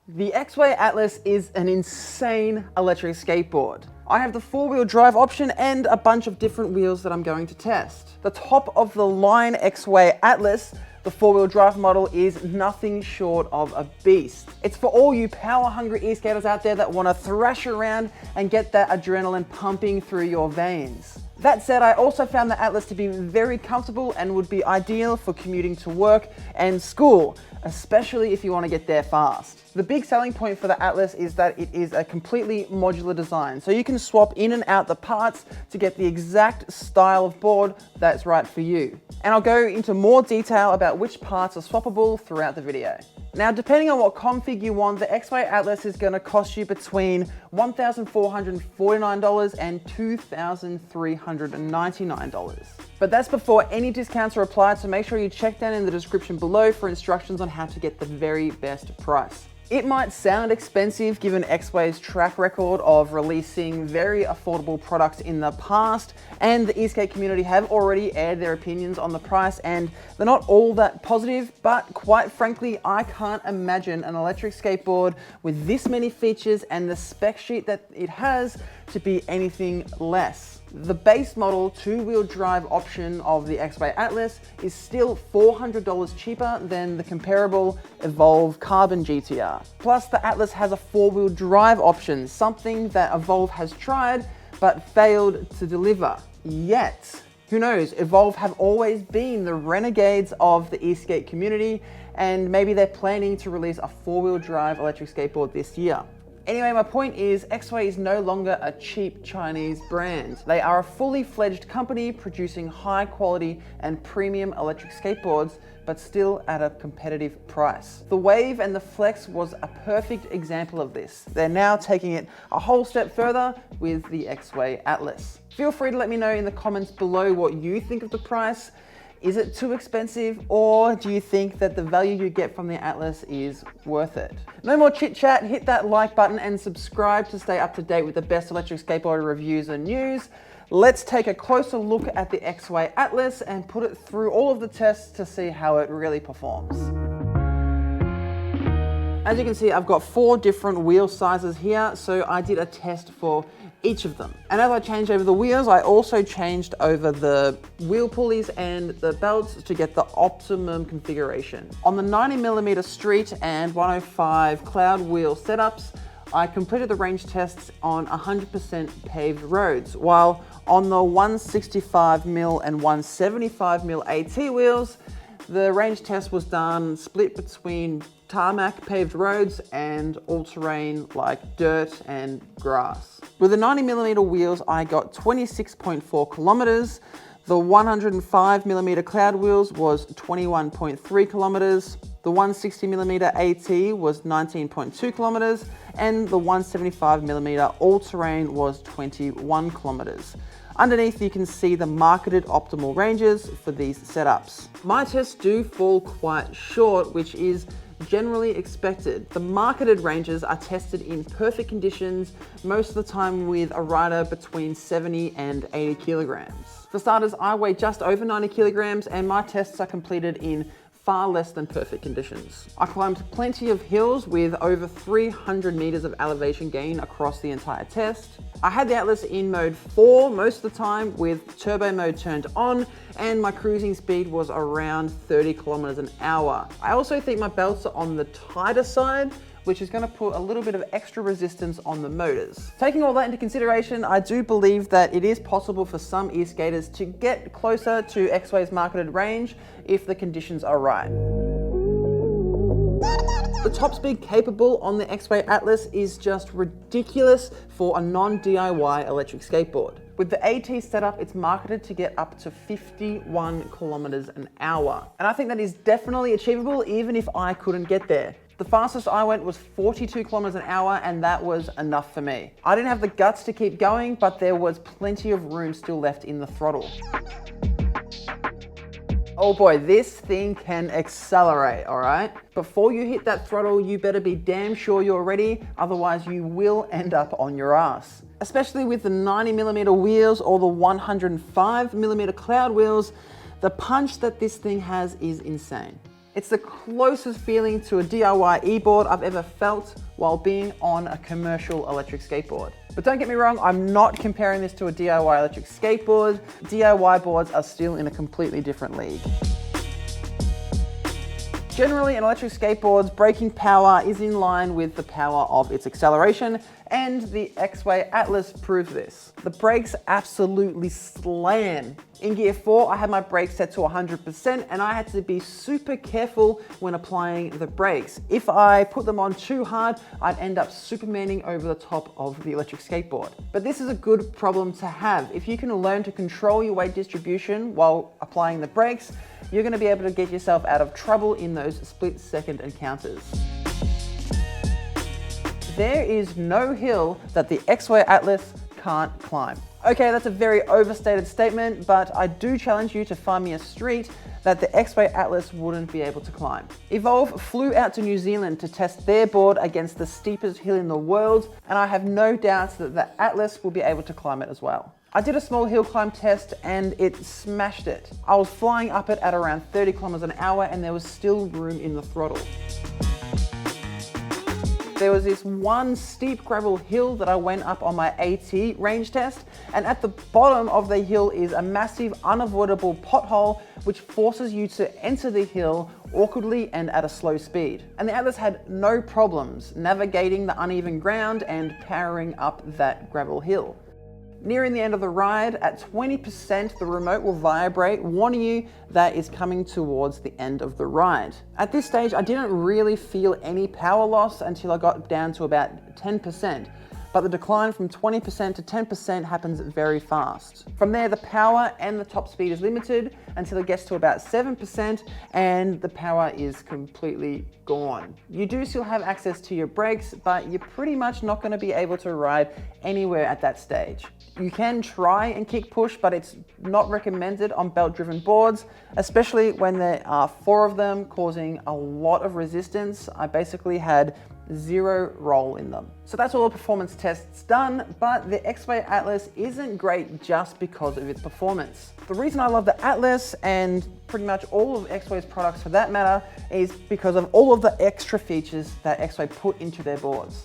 The X-Way Atlas is an insane electric skateboard. I have the 4-wheel drive option and a bunch of different wheels that I'm going to test. The top of the line X-Way Atlas, the 4-wheel drive model, is nothing short of a beast. It's for all you power-hungry e-skaters out there that want to thrash around and get that adrenaline pumping through your veins. That said, I also found the Atlas to be very comfortable and would be ideal for commuting to work and school, especially if you want to get there fast. The big selling point for the Atlas is that it is a completely modular design, so you can swap in and out the parts to get the exact style of board that's right for you. And I'll go into more detail about which parts are swappable throughout the video. Now, depending on what config you want, the X-Way Atlas is going to cost you between $1,449 and $2,399. But that's before any discounts are applied, so make sure you check down in the description below for instructions on how to get the very best price. It might sound expensive given X-Way's track record of releasing very affordable products in the past, and the e-skate community have already aired their opinions on the price, and they're not all that positive, but quite frankly, I can't imagine an electric skateboard with this many features and the spec sheet that it has to be anything less. The base model 2-wheel drive option of the X-Way Atlas is still $400 cheaper than the comparable Evolve Carbon GTR. Plus, the Atlas has a 4-wheel drive option, something that Evolve has tried but failed to deliver. Yet, who knows, Evolve have always been the renegades of the e-skate community, and maybe they're planning to release a 4-wheel drive electric skateboard this year. Anyway, my point is, X-Way is no longer a cheap Chinese brand. They are a fully fledged company producing high quality and premium electric skateboards, but still at a competitive price. The Wave and the Flex was a perfect example of this. They're now taking it a whole step further with the X-Way Atlas. Feel free to let me know in the comments below what you think of the price. Is it too expensive, or do you think that the value you get from the Atlas is worth it? No more chit chat, hit that like button and subscribe to stay up to date with the best electric skateboard reviews and news. Let's take a closer look at the X-Way Atlas and put it through all of the tests to see how it really performs. As you can see, I've got 4 different wheel sizes here, so I did a test for each of them. And as I changed over the wheels, I also changed over the wheel pulleys and the belts to get the optimum configuration. On the 90mm street and 105 cloud wheel setups, I completed the range tests on 100% paved roads, while on the 165mm and 175mm AT wheels, the range test was done split between tarmac paved roads and all-terrain like dirt and grass. With the 90mm wheels, I got 26.4 kilometers. The 105mm cloud wheels was 21.3 kilometers. The 160mm AT was 19.2 kilometers, and the 175mm all-terrain was 21 kilometers. Underneath, you can see the marketed optimal ranges for these setups. My tests do fall quite short, which is generally expected. The marketed ranges are tested in perfect conditions, most of the time with a rider between 70 and 80 kilograms. For starters, I weigh just over 90 kilograms, and my tests are completed in far less than perfect conditions. I climbed plenty of hills with over 300 meters of elevation gain across the entire test. I had the Atlas in mode 4 most of the time with turbo mode turned on, and my cruising speed was around 30 kilometers an hour. I also think my belts are on the tighter side, which is going to put a little bit of extra resistance on the motors. Taking all that into consideration, I do believe that it is possible for some e-skaters to get closer to X-Way's marketed range if the conditions are right. The top speed capable on the X-Way Atlas is just ridiculous for a non-DIY electric skateboard. With the AT setup, it's marketed to get up to 51 kilometers an hour. And I think that is definitely achievable even if I couldn't get there. The fastest I went was 42 kilometers an hour, and that was enough for me. I didn't have the guts to keep going, but there was plenty of room still left in the throttle. Oh boy, this thing can accelerate, all right? Before you hit that throttle, you better be damn sure you're ready, otherwise you will end up on your ass. Especially with the 90mm wheels or the 105mm cloud wheels, the punch that this thing has is insane. It's the closest feeling to a DIY e-board I've ever felt while being on a commercial electric skateboard. But don't get me wrong, I'm not comparing this to a DIY electric skateboard. DIY boards are still in a completely different league. Generally, an electric skateboard's braking power is in line with the power of its acceleration, and the X-Way Atlas proves this. The brakes absolutely slam. In Gear 4, I had my brakes set to 100%, and I had to be super careful when applying the brakes. If I put them on too hard, I'd end up supermaning over the top of the electric skateboard. But this is a good problem to have. If you can learn to control your weight distribution while applying the brakes, you're going to be able to get yourself out of trouble in those split-second encounters. There is no hill that the X-Way Atlas can't climb. Okay, that's a very overstated statement, but I do challenge you to find me a street that the X-Way Atlas wouldn't be able to climb. Evolve flew out to New Zealand to test their board against the steepest hill in the world, and I have no doubts that the Atlas will be able to climb it as well. I did a small hill climb test and it smashed it. I was flying up it at around 30 kilometers an hour and there was still room in the throttle. There was this one steep gravel hill that I went up on my AT range test, and at the bottom of the hill is a massive unavoidable pothole which forces you to enter the hill awkwardly and at a slow speed. And the Atlas had no problems navigating the uneven ground and powering up that gravel hill. Nearing the end of the ride, at 20%, the remote will vibrate, warning you that it's coming towards the end of the ride. At this stage, I didn't really feel any power loss until I got down to about 10%. But the decline from 20% to 10% happens very fast. From there, the power and the top speed is limited until it gets to about 7% and the power is completely gone. You do still have access to your brakes, but you're pretty much not going to be able to ride anywhere at that stage. You can try and kick push, but it's not recommended on belt-driven boards, especially when there are 4 of them causing a lot of resistance. I basically had 0 roll in them. So that's all the performance tests done, but the X-Way Atlas isn't great just because of its performance. The reason I love the Atlas, and pretty much all of X-Way's products for that matter, is because of all of the extra features that X-Way put into their boards.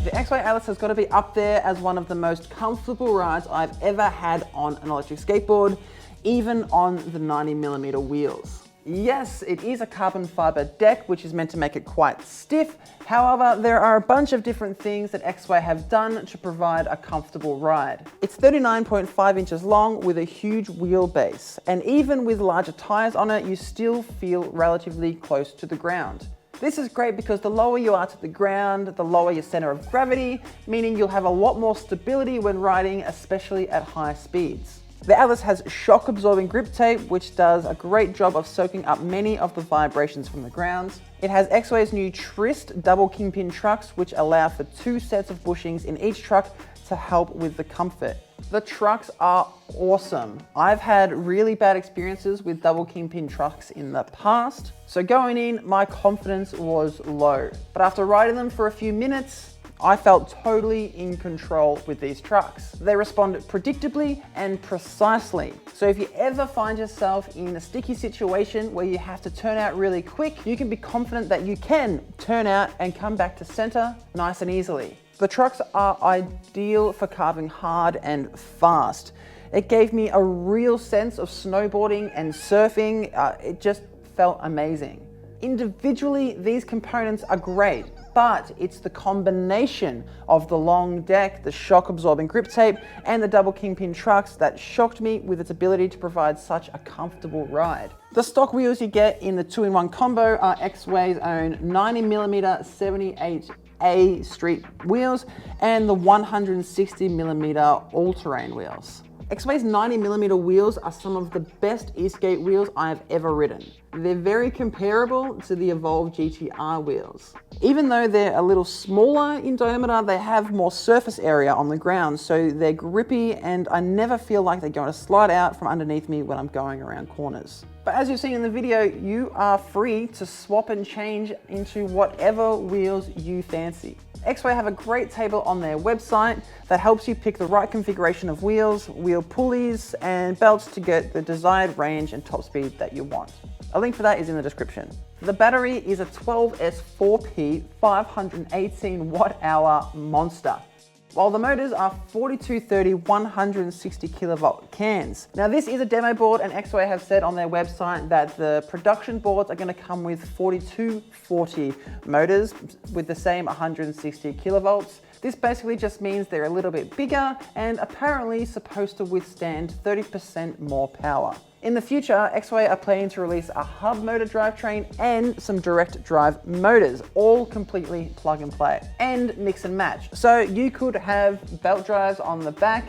The X-Way Atlas has got to be up there as one of the most comfortable rides I've ever had on an electric skateboard, even on the 90mm wheels. Yes, it is a carbon fiber deck, which is meant to make it quite stiff. However, there are a bunch of different things that X-Way have done to provide a comfortable ride. It's 39.5 inches long with a huge wheelbase, and even with larger tires on it, you still feel relatively close to the ground. This is great because the lower you are to the ground, the lower your center of gravity, meaning you'll have a lot more stability when riding, especially at high speeds. The Atlas has shock-absorbing grip tape, which does a great job of soaking up many of the vibrations from the ground. It has X-Way's new Trist double kingpin trucks, which allow for 2 sets of bushings in each truck to help with the comfort. The trucks are awesome. I've had really bad experiences with double kingpin trucks in the past, so going in, my confidence was low. But after riding them for a few minutes, I felt totally in control with these trucks. They respond predictably and precisely. So if you ever find yourself in a sticky situation where you have to turn out really quick, you can be confident that you can turn out and come back to center nice and easily. The trucks are ideal for carving hard and fast. It gave me a real sense of snowboarding and surfing. It just felt amazing. Individually, these components are great, but it's the combination of the long deck, the shock-absorbing grip tape, and the double kingpin trucks that shocked me with its ability to provide such a comfortable ride. The stock wheels you get in the 2-in-1 combo are X-Way's own 90mm 78A street wheels and the 160mm all-terrain wheels. X-Way's 90mm wheels are some of the best e-skate wheels I have ever ridden. They're very comparable to the Evolve GTR wheels. Even though they're a little smaller in diameter, they have more surface area on the ground, so they're grippy and I never feel like they're going to slide out from underneath me when I'm going around corners. But as you've seen in the video, you are free to swap and change into whatever wheels you fancy. X-Way have a great table on their website that helps you pick the right configuration of wheels, wheel pulleys, and belts to get the desired range and top speed that you want. A link for that is in the description. The battery is a 12S 4P 518 watt-hour monster, while the motors are 4230 160 kilovolt cans. Now this is a demo board, and X-Way have said on their website that the production boards are going to come with 4240 motors with the same 160 kilovolts. This basically just means they're a little bit bigger and apparently supposed to withstand 30% more power. In the future, X-Way are planning to release a hub motor drivetrain and some direct drive motors, all completely plug and play and mix and match. So you could have belt drives on the back,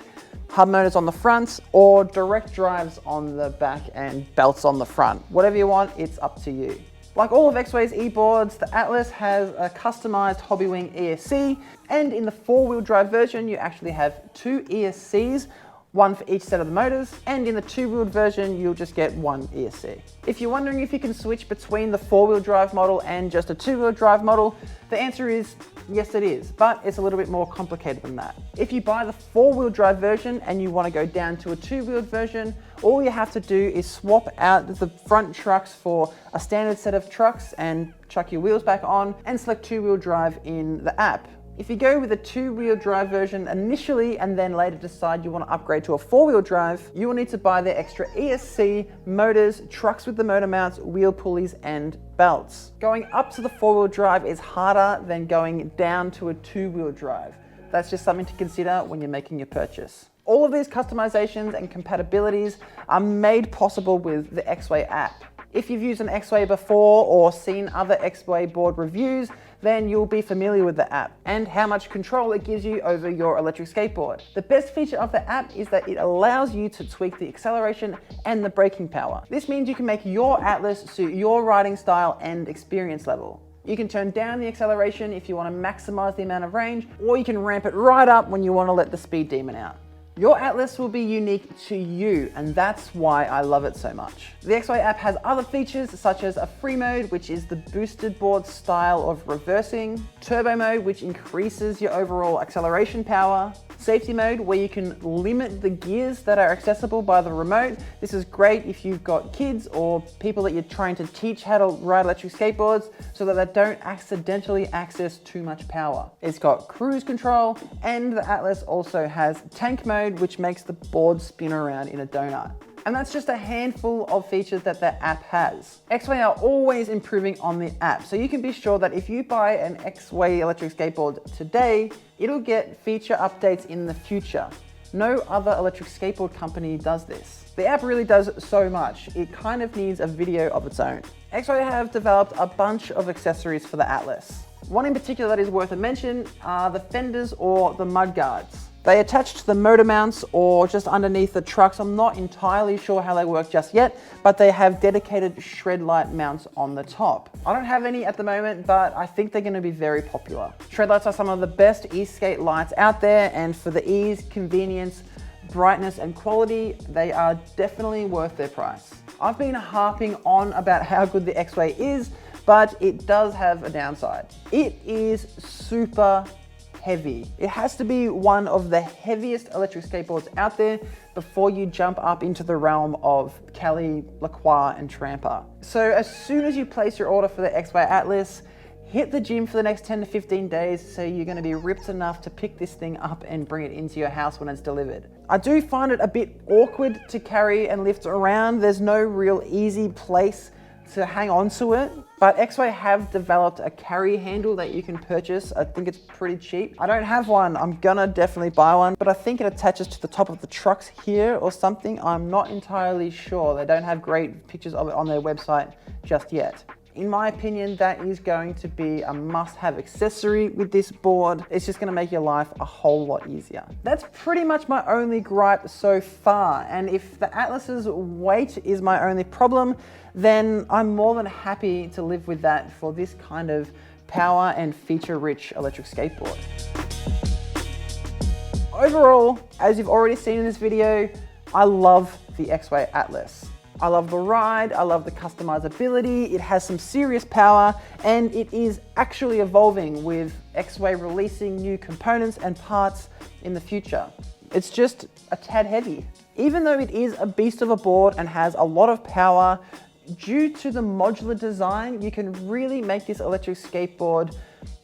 hub motors on the front, or direct drives on the back and belts on the front. Whatever you want, it's up to you. Like all of X-Way's e-boards, the Atlas has a customized Hobbywing ESC, and in the four-wheel drive version, you actually have two ESCs, one for each set of the motors, and in the two-wheeled version, you'll just get one ESC. If you're wondering if you can switch between the four-wheel drive model and just a two-wheel drive model, the answer is yes, it is, but it's a little bit more complicated than that. If you buy the four-wheel drive version and you want to go down to a two-wheeled version, all you have to do is swap out the front trucks for a standard set of trucks and chuck your wheels back on and select two-wheel drive in the app. If you go with a two-wheel drive version initially and then later decide you want to upgrade to a four-wheel drive, you will need to buy the extra ESC, motors, trucks with the motor mounts, wheel pulleys, and belts. Going up to the four-wheel drive is harder than going down to a two-wheel drive. That's just something to consider when you're making your purchase. All of these customizations and compatibilities are made possible with the X-Way app. If you've used an X-Way before or seen other X-Way board reviews, then you'll be familiar with the app and how much control it gives you over your electric skateboard. The best feature of the app is that it allows you to tweak the acceleration and the braking power. This means you can make your Atlas suit your riding style and experience level. You can turn down the acceleration if you want to maximize the amount of range, or you can ramp it right up when you want to let the speed demon out. Your Atlas will be unique to you, and that's why I love it so much. The X-Way app has other features such as a free mode, which is the boosted board style of reversing, turbo mode, which increases your overall acceleration power, safety mode, where you can limit the gears that are accessible by the remote. This is great if you've got kids or people that you're trying to teach how to ride electric skateboards so that they don't accidentally access too much power. It's got cruise control, and the Atlas also has tank mode, which makes the board spin around in a donut. And that's just a handful of features that the app has. X-Way are always improving on the app, so you can be sure that if you buy an X-Way electric skateboard today, it'll get feature updates in the future. No other electric skateboard company does this. The app really does so much, it kind of needs a video of its own. X-Way have developed a bunch of accessories for the Atlas. One in particular that is worth a mention are the fenders or the mud guards. They attach to the motor mounts or just underneath the trucks. I'm not entirely sure how they work just yet, but they have dedicated shred light mounts on the top. I don't have any at the moment, but I think they're going to be very popular. Shred lights are some of the best e-skate lights out there, and for the ease, convenience, brightness, and quality, they are definitely worth their price. I've been harping on about how good the X-Way is, but it does have a downside. It is super heavy. It has to be one of the heaviest electric skateboards out there before you jump up into the realm of Cali, Lacroix, and Tramper. So as soon as you place your order for the X-Way Atlas, hit the gym for the next 10 to 15 days so you're going to be ripped enough to pick this thing up and bring it into your house when it's delivered. I do find it a bit awkward to carry and lift around. There's no real easy place to hang on to it, but X-Way have developed a carry handle that you can purchase. I think it's pretty cheap. I don't have one. I'm gonna definitely buy one, but I think it attaches to the top of the trucks here or something. I'm not entirely sure. They don't have great pictures of it on their website just yet. In my opinion, that is going to be a must-have accessory with this board. It's just gonna make your life a whole lot easier. That's pretty much my only gripe so far. And if the Atlas's weight is my only problem, then I'm more than happy to live with that for this kind of power and feature-rich electric skateboard. Overall, as you've already seen in this video, I love the X-Way Atlas. I love the ride, I love the customizability, it has some serious power, and it is actually evolving with X-Way releasing new components and parts in the future. It's just a tad heavy. Even though it is a beast of a board and has a lot of power, due to the modular design, you can really make this electric skateboard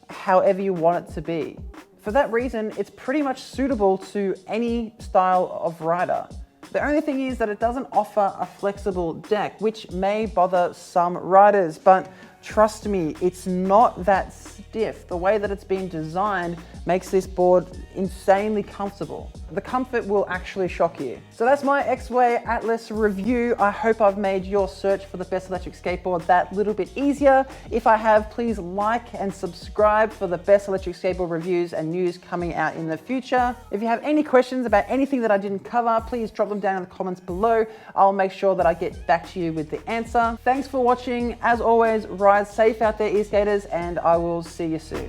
however you want it to be. For that reason, it's pretty much suitable to any style of rider. The only thing is that it doesn't offer a flexible deck, which may bother some riders, but trust me, it's not that stiff. The way that it's been designed makes this board insanely comfortable. The comfort will actually shock you. So that's my X-Way Atlas review. I hope I've made your search for the best electric skateboard that little bit easier. If I have, please like and subscribe for the best electric skateboard reviews and news coming out in the future. If you have any questions about anything that I didn't cover, please drop them down in the comments below. I'll make sure that I get back to you with the answer. Thanks for watching. As always, ride safe out there, e-skaters, and I will see you soon.